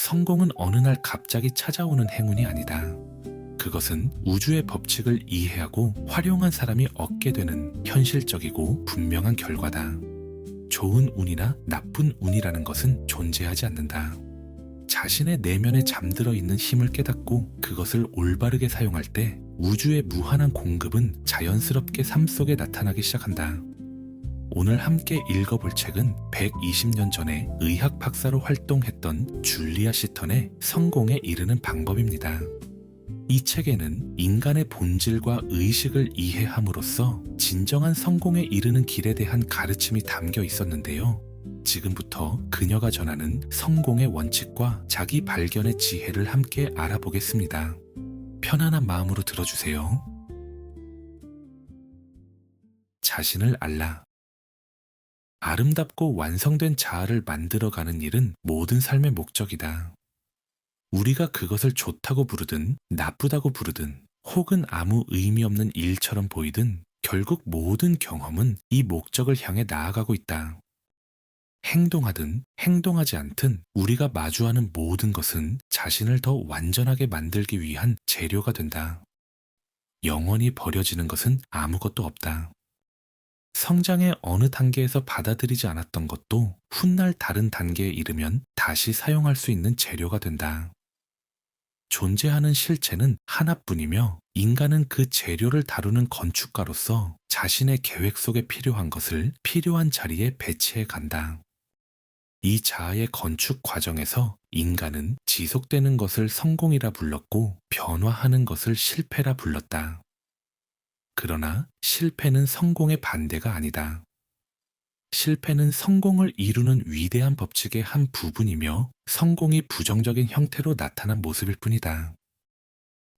성공은 어느 날 갑자기 찾아오는 행운이 아니다. 그것은 우주의 법칙을 이해하고 활용한 사람이 얻게 되는 현실적이고 분명한 결과다. 좋은 운이나 나쁜 운이라는 것은 존재하지 않는다. 자신의 내면에 잠들어 있는 힘을 깨닫고 그것을 올바르게 사용할 때 우주의 무한한 공급은 자연스럽게 삶 속에 나타나기 시작한다. 오늘 함께 읽어볼 책은 120년 전에 의학 박사로 활동했던 줄리아 시턴의 성공에 이르는 방법입니다. 이 책에는 인간의 본질과 의식을 이해함으로써 진정한 성공에 이르는 길에 대한 가르침이 담겨 있었는데요. 지금부터 그녀가 전하는 성공의 원칙과 자기 발견의 지혜를 함께 알아보겠습니다. 편안한 마음으로 들어주세요. 자신을 알라. 아름답고 완성된 자아를 만들어가는 일은 모든 삶의 목적이다. 우리가 그것을 좋다고 부르든 나쁘다고 부르든 혹은 아무 의미 없는 일처럼 보이든 결국 모든 경험은 이 목적을 향해 나아가고 있다. 행동하든 행동하지 않든 우리가 마주하는 모든 것은 자신을 더 완전하게 만들기 위한 재료가 된다. 영원히 버려지는 것은 아무것도 없다. 성장의 어느 단계에서 받아들이지 않았던 것도 훗날 다른 단계에 이르면 다시 사용할 수 있는 재료가 된다. 존재하는 실체는 하나뿐이며 인간은 그 재료를 다루는 건축가로서 자신의 계획 속에 필요한 것을 필요한 자리에 배치해 간다. 이 자아의 건축 과정에서 인간은 지속되는 것을 성공이라 불렀고 변화하는 것을 실패라 불렀다. 그러나 실패는 성공의 반대가 아니다. 실패는 성공을 이루는 위대한 법칙의 한 부분이며 성공이 부정적인 형태로 나타난 모습일 뿐이다.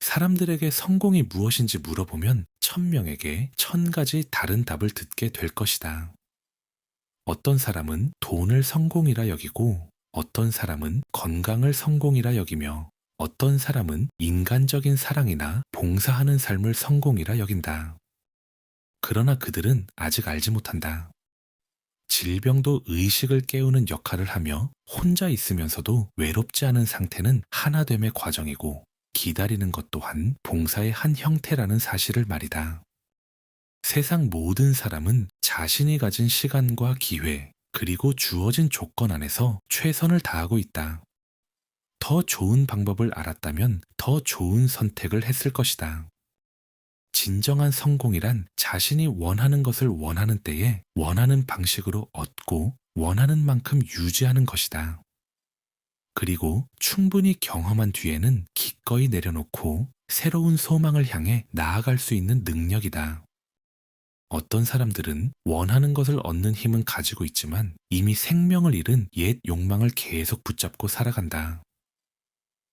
사람들에게 성공이 무엇인지 물어보면 1000명에게 1000가지 다른 답을 듣게 될 것이다. 어떤 사람은 돈을 성공이라 여기고 어떤 사람은 건강을 성공이라 여기며 어떤 사람은 인간적인 사랑이나 봉사하는 삶을 성공이라 여긴다. 그러나 그들은 아직 알지 못한다. 질병도 의식을 깨우는 역할을 하며 혼자 있으면서도 외롭지 않은 상태는 하나됨의 과정이고 기다리는 것 또한 봉사의 한 형태라는 사실을 말이다. 세상 모든 사람은 자신이 가진 시간과 기회 그리고 주어진 조건 안에서 최선을 다하고 있다. 더 좋은 방법을 알았다면 더 좋은 선택을 했을 것이다. 진정한 성공이란 자신이 원하는 것을 원하는 때에 원하는 방식으로 얻고 원하는 만큼 유지하는 것이다. 그리고 충분히 경험한 뒤에는 기꺼이 내려놓고 새로운 소망을 향해 나아갈 수 있는 능력이다. 어떤 사람들은 원하는 것을 얻는 힘은 가지고 있지만 이미 생명을 잃은 옛 욕망을 계속 붙잡고 살아간다.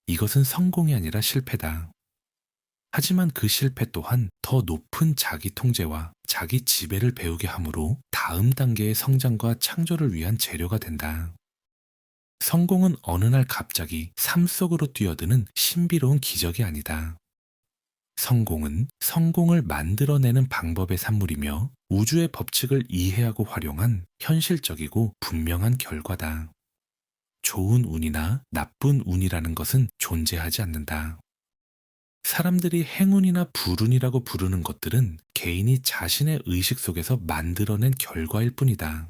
이것은 성공이 아니라 실패다. 하지만 그 실패 또한 더 높은 자기 통제와 자기 지배를 배우게 하므로 다음 단계의 성장과 창조를 위한 재료가 된다. 성공은 어느 날 갑자기 삶 속으로 뛰어드는 신비로운 기적이 아니다. 성공은 성공을 만들어내는 방법의 산물이며 우주의 법칙을 이해하고 활용한 현실적이고 분명한 결과다. 좋은 운이나 나쁜 운이라는 것은 존재하지 않는다. 사람들이 행운이나 불운이라고 부르는 것들은 개인이 자신의 의식 속에서 만들어낸 결과일 뿐이다.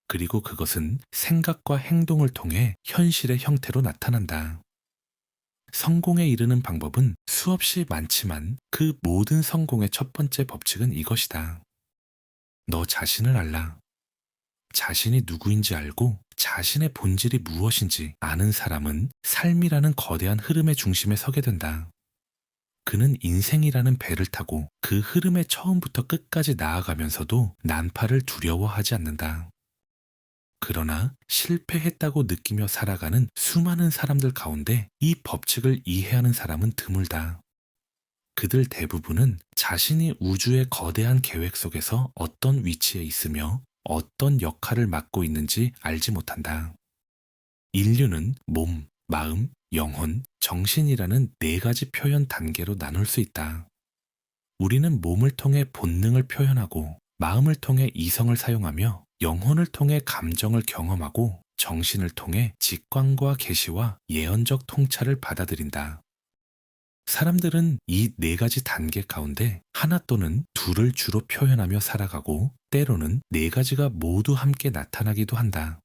그리고 그것은 생각과 행동을 통해 현실의 형태로 나타난다. 성공에 이르는 방법은 수없이 많지만 그 모든 성공의 첫 번째 법칙은 이것이다. 너 자신을 알라. 자신이 누구인지 알고 자신의 본질이 무엇인지 아는 사람은 삶이라는 거대한 흐름의 중심에 서게 된다. 그는 인생이라는 배를 타고 그 흐름에 처음부터 끝까지 나아가면서도 난파를 두려워하지 않는다. 그러나 실패했다고 느끼며 살아가는 수많은 사람들 가운데 이 법칙을 이해하는 사람은 드물다. 그들 대부분은 자신이 우주의 거대한 계획 속에서 어떤 위치에 있으며 어떤 역할을 맡고 있는지 알지 못한다. 인류는 몸, 마음, 영혼, 정신이라는 4가지 표현 단계로 나눌 수 있다. 우리는 몸을 통해 본능을 표현하고 마음을 통해 이성을 사용하며 영혼을 통해 감정을 경험하고 정신을 통해 직관과 계시와 예언적 통찰을 받아들인다. 사람들은 이 네 가지 단계 가운데 하나 또는 둘을 주로 표현하며 살아가고 때로는 네 가지가 모두 함께 나타나기도 한다.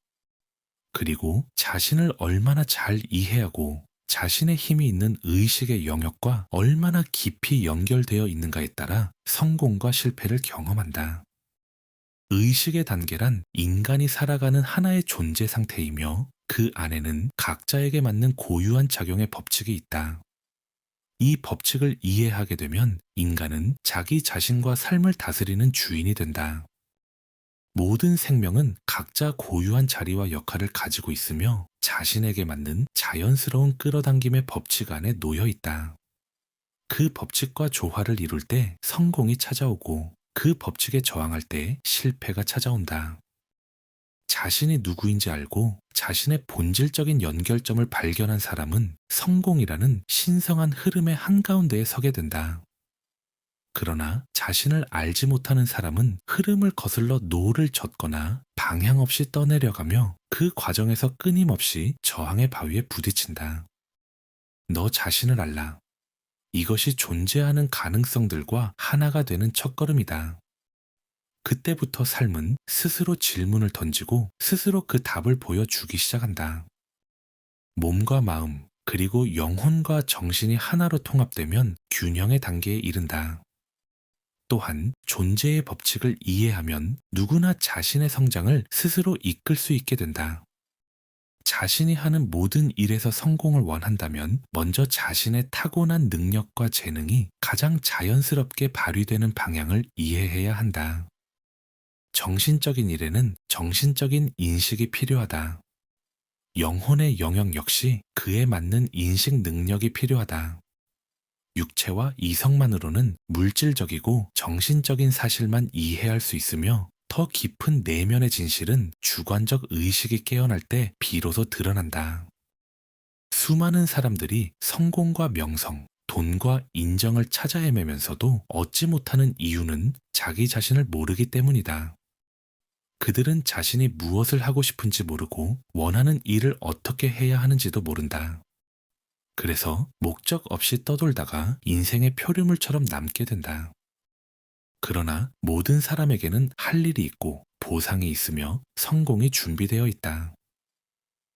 그리고 자신을 얼마나 잘 이해하고 자신의 힘이 있는 의식의 영역과 얼마나 깊이 연결되어 있는가에 따라 성공과 실패를 경험한다. 의식의 단계란 인간이 살아가는 하나의 존재 상태이며 그 안에는 각자에게 맞는 고유한 작용의 법칙이 있다. 이 법칙을 이해하게 되면 인간은 자기 자신과 삶을 다스리는 주인이 된다. 모든 생명은 각자 고유한 자리와 역할을 가지고 있으며 자신에게 맞는 자연스러운 끌어당김의 법칙 안에 놓여 있다. 그 법칙과 조화를 이룰 때 성공이 찾아오고 그 법칙에 저항할 때 실패가 찾아온다. 자신이 누구인지 알고 자신의 본질적인 연결점을 발견한 사람은 성공이라는 신성한 흐름의 한가운데에 서게 된다. 그러나 자신을 알지 못하는 사람은 흐름을 거슬러 노를 젓거나 방향 없이 떠내려가며 그 과정에서 끊임없이 저항의 바위에 부딪힌다. 너 자신을 알라. 이것이 존재하는 가능성들과 하나가 되는 첫걸음이다. 그때부터 삶은 스스로 질문을 던지고 스스로 그 답을 보여주기 시작한다. 몸과 마음, 그리고 영혼과 정신이 하나로 통합되면 균형의 단계에 이른다. 또한 존재의 법칙을 이해하면 누구나 자신의 성장을 스스로 이끌 수 있게 된다. 자신이 하는 모든 일에서 성공을 원한다면 먼저 자신의 타고난 능력과 재능이 가장 자연스럽게 발휘되는 방향을 이해해야 한다. 정신적인 일에는 정신적인 인식이 필요하다. 영혼의 영역 역시 그에 맞는 인식 능력이 필요하다. 육체와 이성만으로는 물질적이고 정신적인 사실만 이해할 수 있으며 더 깊은 내면의 진실은 주관적 의식이 깨어날 때 비로소 드러난다. 수많은 사람들이 성공과 명성, 돈과 인정을 찾아 헤매면서도 얻지 못하는 이유는 자기 자신을 모르기 때문이다. 그들은 자신이 무엇을 하고 싶은지 모르고 원하는 일을 어떻게 해야 하는지도 모른다. 그래서 목적 없이 떠돌다가 인생의 표류물처럼 남게 된다. 그러나 모든 사람에게는 할 일이 있고 보상이 있으며 성공이 준비되어 있다.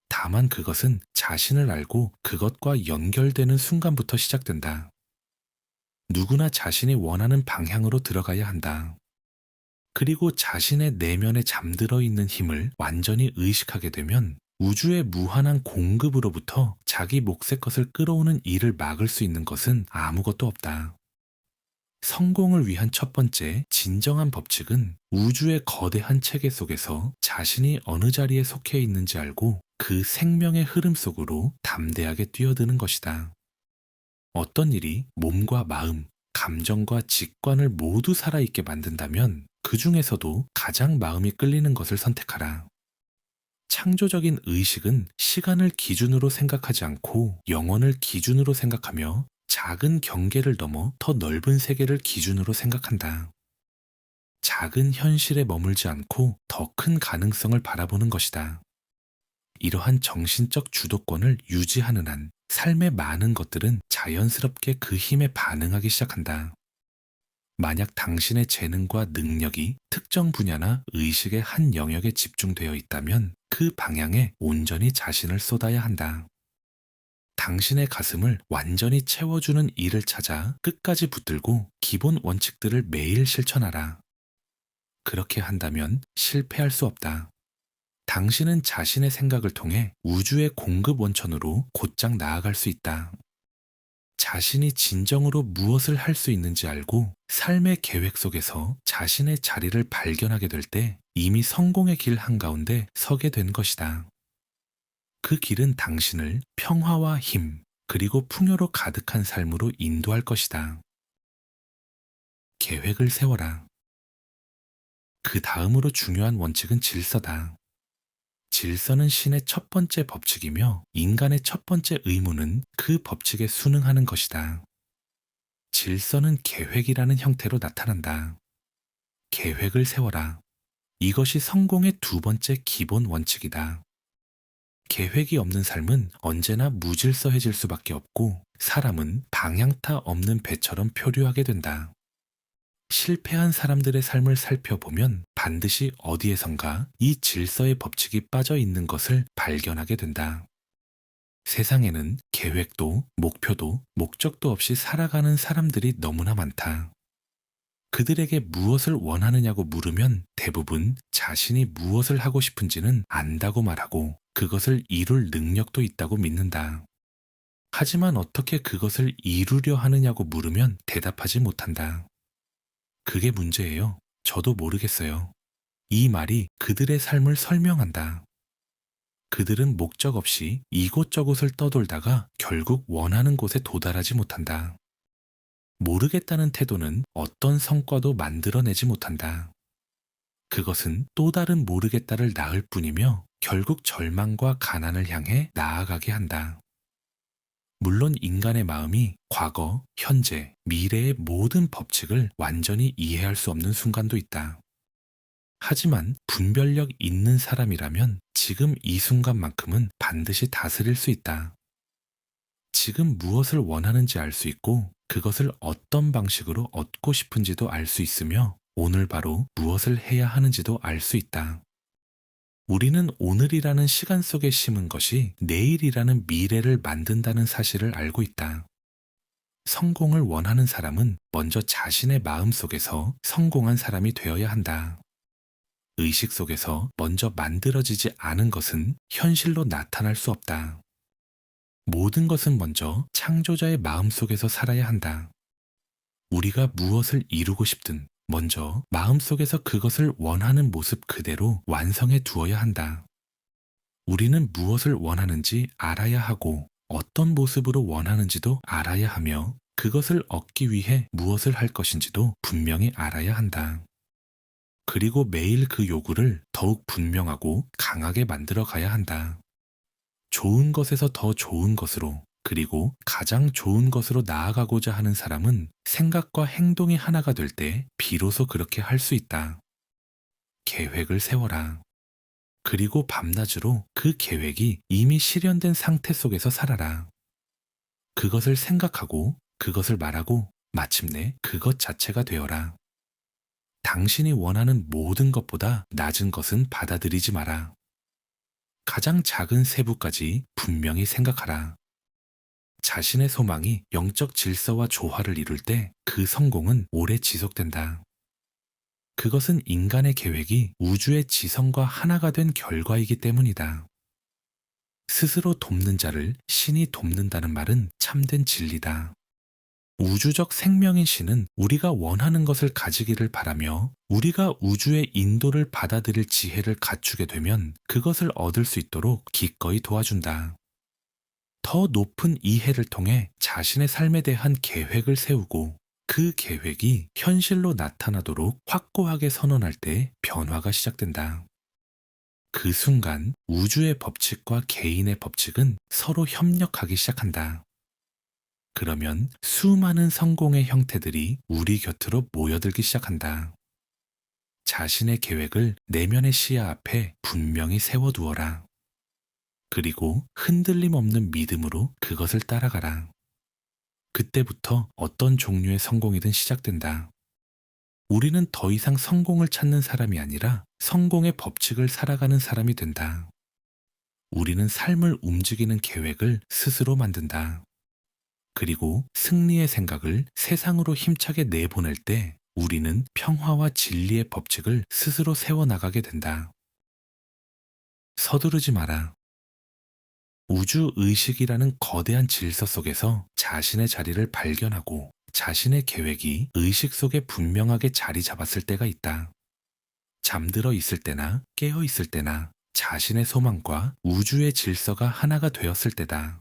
다만 그것은 자신을 알고 그것과 연결되는 순간부터 시작된다. 누구나 자신이 원하는 방향으로 들어가야 한다. 그리고 자신의 내면에 잠들어 있는 힘을 완전히 의식하게 되면 우주의 무한한 공급으로부터 자기 몫의 것을 끌어오는 일을 막을 수 있는 것은 아무것도 없다. 성공을 위한 첫 번째 진정한 법칙은 우주의 거대한 체계 속에서 자신이 어느 자리에 속해 있는지 알고 그 생명의 흐름 속으로 담대하게 뛰어드는 것이다. 어떤 일이 몸과 마음, 감정과 직관을 모두 살아있게 만든다면 그 중에서도 가장 마음이 끌리는 것을 선택하라. 창조적인 의식은 시간을 기준으로 생각하지 않고 영혼을 기준으로 생각하며 작은 경계를 넘어 더 넓은 세계를 기준으로 생각한다. 작은 현실에 머물지 않고 더 큰 가능성을 바라보는 것이다. 이러한 정신적 주도권을 유지하는 한 삶의 많은 것들은 자연스럽게 그 힘에 반응하기 시작한다. 만약 당신의 재능과 능력이 특정 분야나 의식의 한 영역에 집중되어 있다면 그 방향에 온전히 자신을 쏟아야 한다. 당신의 가슴을 완전히 채워주는 일을 찾아 끝까지 붙들고 기본 원칙들을 매일 실천하라. 그렇게 한다면 실패할 수 없다. 당신은 자신의 생각을 통해 우주의 공급 원천으로 곧장 나아갈 수 있다. 자신이 진정으로 무엇을 할 수 있는지 알고 삶의 계획 속에서 자신의 자리를 발견하게 될 때 이미 성공의 길 한가운데 서게 된 것이다. 그 길은 당신을 평화와 힘, 그리고 풍요로 가득한 삶으로 인도할 것이다. 계획을 세워라. 그 다음으로 중요한 원칙은 질서다. 질서는 신의 첫 번째 법칙이며 인간의 첫 번째 의무는 그 법칙에 순응하는 것이다. 질서는 계획이라는 형태로 나타난다. 계획을 세워라. 이것이 성공의 두 번째 기본 원칙이다. 계획이 없는 삶은 언제나 무질서해질 수밖에 없고 사람은 방향타 없는 배처럼 표류하게 된다. 실패한 사람들의 삶을 살펴보면 반드시 어디에선가 이 질서의 법칙이 빠져 있는 것을 발견하게 된다. 세상에는 계획도, 목표도, 목적도 없이 살아가는 사람들이 너무나 많다. 그들에게 무엇을 원하느냐고 물으면 대부분 자신이 무엇을 하고 싶은지는 안다고 말하고 그것을 이룰 능력도 있다고 믿는다. 하지만 어떻게 그것을 이루려 하느냐고 물으면 대답하지 못한다. 그게 문제예요. 저도 모르겠어요. 이 말이 그들의 삶을 설명한다. 그들은 목적 없이 이곳저곳을 떠돌다가 결국 원하는 곳에 도달하지 못한다. 모르겠다는 태도는 어떤 성과도 만들어내지 못한다. 그것은 또 다른 모르겠다를 낳을 뿐이며 결국 절망과 가난을 향해 나아가게 한다. 물론 인간의 마음이 과거, 현재, 미래의 모든 법칙을 완전히 이해할 수 없는 순간도 있다. 하지만 분별력 있는 사람이라면 지금 이 순간만큼은 반드시 다스릴 수 있다. 지금 무엇을 원하는지 알 수 있고 그것을 어떤 방식으로 얻고 싶은지도 알 수 있으며 오늘 바로 무엇을 해야 하는지도 알 수 있다. 우리는 오늘이라는 시간 속에 심은 것이 내일이라는 미래를 만든다는 사실을 알고 있다. 성공을 원하는 사람은 먼저 자신의 마음 속에서 성공한 사람이 되어야 한다. 의식 속에서 먼저 만들어지지 않은 것은 현실로 나타날 수 없다. 모든 것은 먼저 창조자의 마음 속에서 살아야 한다. 우리가 무엇을 이루고 싶든 먼저 마음속에서 그것을 원하는 모습 그대로 완성해 두어야 한다. 우리는 무엇을 원하는지 알아야 하고 어떤 모습으로 원하는지도 알아야 하며 그것을 얻기 위해 무엇을 할 것인지도 분명히 알아야 한다. 그리고 매일 그 요구를 더욱 분명하고 강하게 만들어 가야 한다. 좋은 것에서 더 좋은 것으로 그리고 가장 좋은 것으로 나아가고자 하는 사람은 생각과 행동이 하나가 될 때 비로소 그렇게 할 수 있다. 계획을 세워라. 그리고 밤낮으로 그 계획이 이미 실현된 상태 속에서 살아라. 그것을 생각하고 그것을 말하고 마침내 그것 자체가 되어라. 당신이 원하는 모든 것보다 낮은 것은 받아들이지 마라. 가장 작은 세부까지 분명히 생각하라. 자신의 소망이 영적 질서와 조화를 이룰 때 그 성공은 오래 지속된다. 그것은 인간의 계획이 우주의 지성과 하나가 된 결과이기 때문이다. 스스로 돕는 자를 신이 돕는다는 말은 참된 진리다. 우주적 생명인 신은 우리가 원하는 것을 가지기를 바라며 우리가 우주의 인도를 받아들일 지혜를 갖추게 되면 그것을 얻을 수 있도록 기꺼이 도와준다. 더 높은 이해를 통해 자신의 삶에 대한 계획을 세우고 그 계획이 현실로 나타나도록 확고하게 선언할 때 변화가 시작된다. 그 순간 우주의 법칙과 개인의 법칙은 서로 협력하기 시작한다. 그러면 수많은 성공의 형태들이 우리 곁으로 모여들기 시작한다. 자신의 계획을 내면의 시야 앞에 분명히 세워두어라. 그리고 흔들림 없는 믿음으로 그것을 따라가라. 그때부터 어떤 종류의 성공이든 시작된다. 우리는 더 이상 성공을 찾는 사람이 아니라 성공의 법칙을 살아가는 사람이 된다. 우리는 삶을 움직이는 계획을 스스로 만든다. 그리고 승리의 생각을 세상으로 힘차게 내보낼 때 우리는 평화와 진리의 법칙을 스스로 세워나가게 된다. 서두르지 마라. 우주 의식이라는 거대한 질서 속에서 자신의 자리를 발견하고 자신의 계획이 의식 속에 분명하게 자리 잡았을 때가 있다. 잠들어 있을 때나 깨어 있을 때나 자신의 소망과 우주의 질서가 하나가 되었을 때다.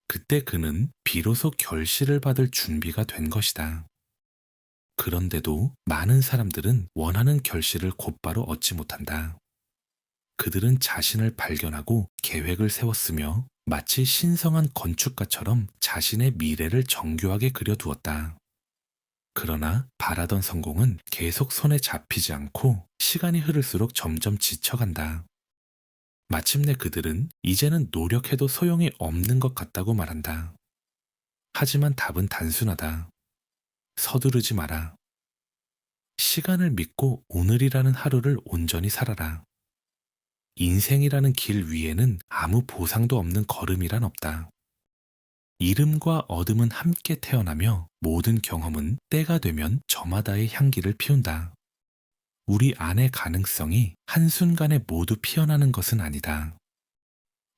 그때 그는 비로소 결실을 받을 준비가 된 것이다. 그런데도 많은 사람들은 원하는 결실을 곧바로 얻지 못한다. 그들은 자신을 발견하고 계획을 세웠으며 마치 신성한 건축가처럼 자신의 미래를 정교하게 그려두었다. 그러나 바라던 성공은 계속 손에 잡히지 않고 시간이 흐를수록 점점 지쳐간다. 마침내 그들은 이제는 노력해도 소용이 없는 것 같다고 말한다. 하지만 답은 단순하다. 서두르지 마라. 시간을 믿고 오늘이라는 하루를 온전히 살아라. 인생이라는 길 위에는 아무 보상도 없는 걸음이란 없다. 이름과 어둠은 함께 태어나며 모든 경험은 때가 되면 저마다의 향기를 피운다. 우리 안의 가능성이 한순간에 모두 피어나는 것은 아니다.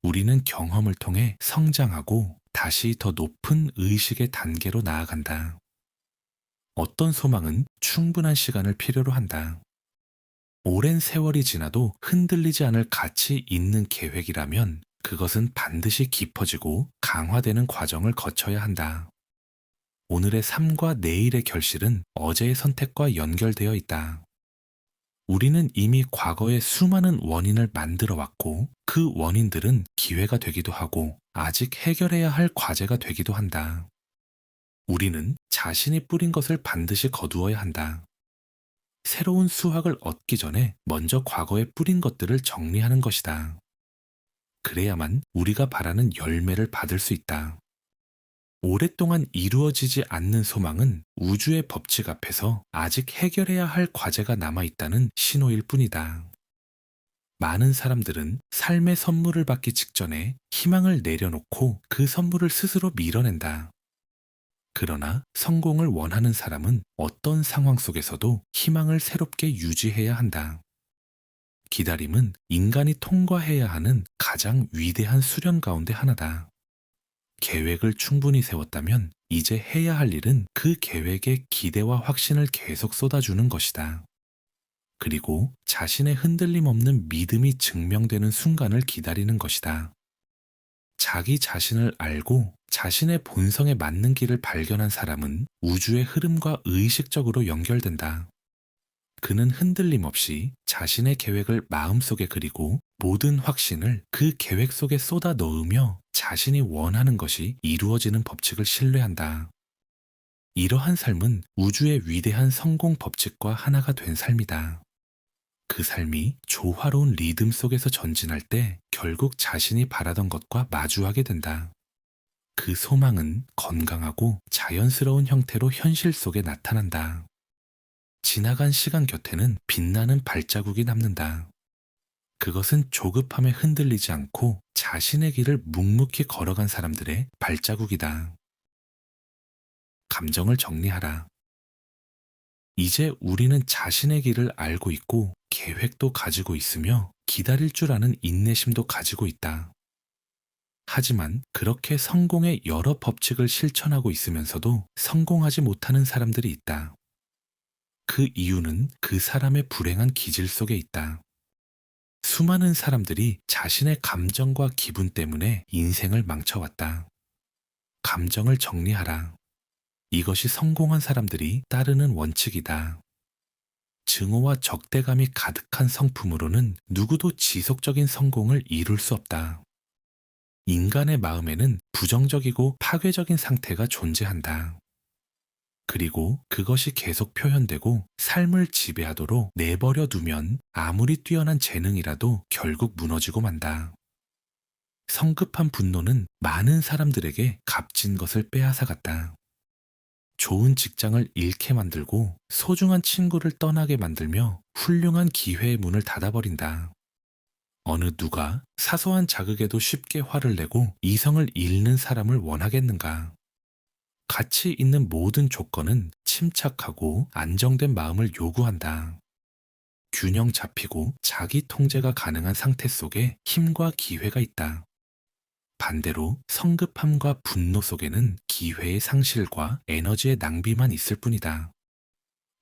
우리는 경험을 통해 성장하고 다시 더 높은 의식의 단계로 나아간다. 어떤 소망은 충분한 시간을 필요로 한다. 오랜 세월이 지나도 흔들리지 않을 가치 있는 계획이라면 그것은 반드시 깊어지고 강화되는 과정을 거쳐야 한다. 오늘의 삶과 내일의 결실은 어제의 선택과 연결되어 있다. 우리는 이미 과거에 수많은 원인을 만들어 왔고 그 원인들은 기회가 되기도 하고 아직 해결해야 할 과제가 되기도 한다. 우리는 자신이 뿌린 것을 반드시 거두어야 한다. 새로운 수확을 얻기 전에 먼저 과거에 뿌린 것들을 정리하는 것이다. 그래야만 우리가 바라는 열매를 받을 수 있다. 오랫동안 이루어지지 않는 소망은 우주의 법칙 앞에서 아직 해결해야 할 과제가 남아있다는 신호일 뿐이다. 많은 사람들은 삶의 선물을 받기 직전에 희망을 내려놓고 그 선물을 스스로 밀어낸다. 그러나 성공을 원하는 사람은 어떤 상황 속에서도 희망을 새롭게 유지해야 한다. 기다림은 인간이 통과해야 하는 가장 위대한 수련 가운데 하나다. 계획을 충분히 세웠다면 이제 해야 할 일은 그 계획에 기대와 확신을 계속 쏟아주는 것이다. 그리고 자신의 흔들림 없는 믿음이 증명되는 순간을 기다리는 것이다. 자기 자신을 알고 자신의 본성에 맞는 길을 발견한 사람은 우주의 흐름과 의식적으로 연결된다. 그는 흔들림 없이 자신의 계획을 마음속에 그리고 모든 확신을 그 계획 속에 쏟아 넣으며 자신이 원하는 것이 이루어지는 법칙을 신뢰한다. 이러한 삶은 우주의 위대한 성공 법칙과 하나가 된 삶이다. 그 삶이 조화로운 리듬 속에서 전진할 때 결국 자신이 바라던 것과 마주하게 된다. 그 소망은 건강하고 자연스러운 형태로 현실 속에 나타난다. 지나간 시간 곁에는 빛나는 발자국이 남는다. 그것은 조급함에 흔들리지 않고 자신의 길을 묵묵히 걸어간 사람들의 발자국이다. 감정을 정리하라. 이제 우리는 자신의 길을 알고 있고 계획도 가지고 있으며 기다릴 줄 아는 인내심도 가지고 있다. 하지만 그렇게 성공의 여러 법칙을 실천하고 있으면서도 성공하지 못하는 사람들이 있다. 그 이유는 그 사람의 불행한 기질 속에 있다. 수많은 사람들이 자신의 감정과 기분 때문에 인생을 망쳐왔다. 감정을 정리하라. 이것이 성공한 사람들이 따르는 원칙이다. 증오와 적대감이 가득한 성품으로는 누구도 지속적인 성공을 이룰 수 없다. 인간의 마음에는 부정적이고 파괴적인 상태가 존재한다. 그리고 그것이 계속 표현되고 삶을 지배하도록 내버려 두면 아무리 뛰어난 재능이라도 결국 무너지고 만다. 성급한 분노는 많은 사람들에게 값진 것을 빼앗아갔다. 좋은 직장을 잃게 만들고 소중한 친구를 떠나게 만들며 훌륭한 기회의 문을 닫아버린다. 어느 누가 사소한 자극에도 쉽게 화를 내고 이성을 잃는 사람을 원하겠는가? 가치 있는 모든 조건은 침착하고 안정된 마음을 요구한다. 균형 잡히고 자기 통제가 가능한 상태 속에 힘과 기회가 있다. 반대로 성급함과 분노 속에는 기회의 상실과 에너지의 낭비만 있을 뿐이다.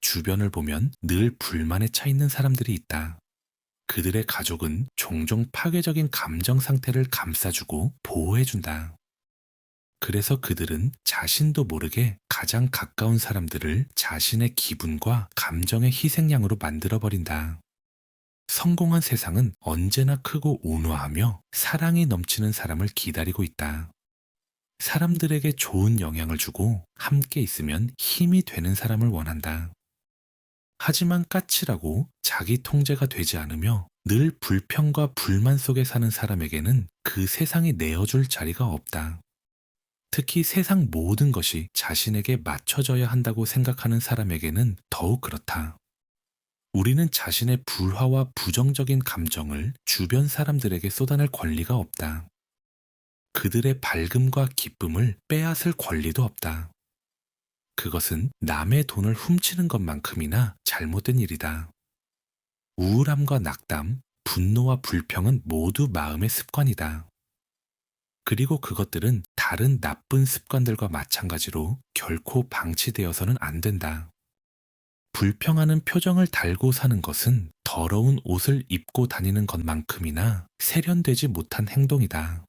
주변을 보면 늘 불만에 차 있는 사람들이 있다. 그들의 가족은 종종 파괴적인 감정 상태를 감싸주고 보호해준다. 그래서 그들은 자신도 모르게 가장 가까운 사람들을 자신의 기분과 감정의 희생양으로 만들어버린다. 성공한 세상은 언제나 크고 온화하며 사랑이 넘치는 사람을 기다리고 있다. 사람들에게 좋은 영향을 주고 함께 있으면 힘이 되는 사람을 원한다. 하지만 까칠하고 자기 통제가 되지 않으며 늘 불평과 불만 속에 사는 사람에게는 그 세상이 내어줄 자리가 없다. 특히 세상 모든 것이 자신에게 맞춰져야 한다고 생각하는 사람에게는 더욱 그렇다. 우리는 자신의 불화와 부정적인 감정을 주변 사람들에게 쏟아낼 권리가 없다. 그들의 밝음과 기쁨을 빼앗을 권리도 없다. 그것은 남의 돈을 훔치는 것만큼이나 잘못된 일이다. 우울함과 낙담, 분노와 불평은 모두 마음의 습관이다. 그리고 그것들은 다른 나쁜 습관들과 마찬가지로 결코 방치되어서는 안 된다. 불평하는 표정을 달고 사는 것은 더러운 옷을 입고 다니는 것만큼이나 세련되지 못한 행동이다.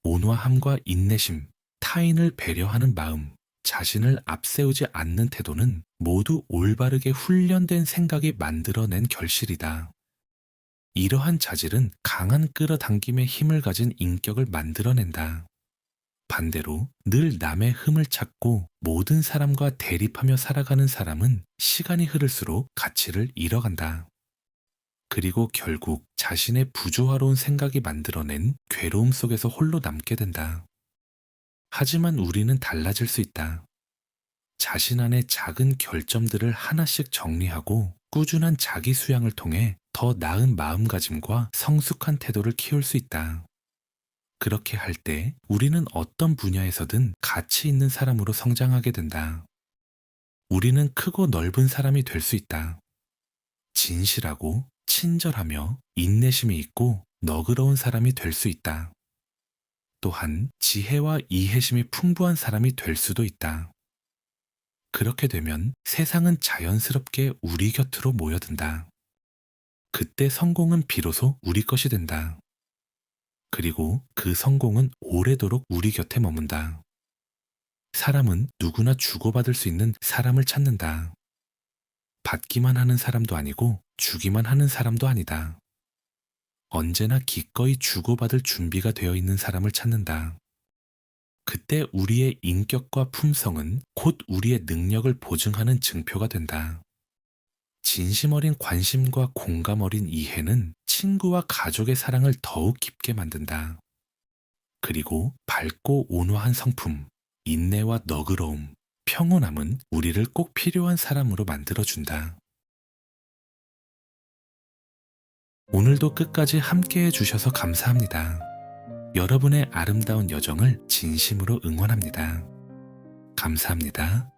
온화함과 인내심, 타인을 배려하는 마음, 자신을 앞세우지 않는 태도는 모두 올바르게 훈련된 생각이 만들어낸 결실이다. 이러한 자질은 강한 끌어당김의 힘을 가진 인격을 만들어낸다. 반대로 늘 남의 흠을 찾고 모든 사람과 대립하며 살아가는 사람은 시간이 흐를수록 가치를 잃어간다. 그리고 결국 자신의 부조화로운 생각이 만들어낸 괴로움 속에서 홀로 남게 된다. 하지만 우리는 달라질 수 있다. 자신 안의 작은 결점들을 하나씩 정리하고 꾸준한 자기 수양을 통해 더 나은 마음가짐과 성숙한 태도를 키울 수 있다. 그렇게 할 때 우리는 어떤 분야에서든 가치 있는 사람으로 성장하게 된다. 우리는 크고 넓은 사람이 될 수 있다. 진실하고 친절하며 인내심이 있고 너그러운 사람이 될 수 있다. 또한 지혜와 이해심이 풍부한 사람이 될 수도 있다. 그렇게 되면 세상은 자연스럽게 우리 곁으로 모여든다. 그때 성공은 비로소 우리 것이 된다. 그리고 그 성공은 오래도록 우리 곁에 머문다. 사람은 누구나 주고받을 수 있는 사람을 찾는다. 받기만 하는 사람도 아니고 주기만 하는 사람도 아니다. 언제나 기꺼이 주고받을 준비가 되어 있는 사람을 찾는다. 그때 우리의 인격과 품성은 곧 우리의 능력을 보증하는 증표가 된다. 진심 어린 관심과 공감 어린 이해는 친구와 가족의 사랑을 더욱 깊게 만든다. 그리고 밝고 온화한 성품, 인내와 너그러움, 평온함은 우리를 꼭 필요한 사람으로 만들어준다. 오늘도 끝까지 함께 해주셔서 감사합니다. 여러분의 아름다운 여정을 진심으로 응원합니다. 감사합니다.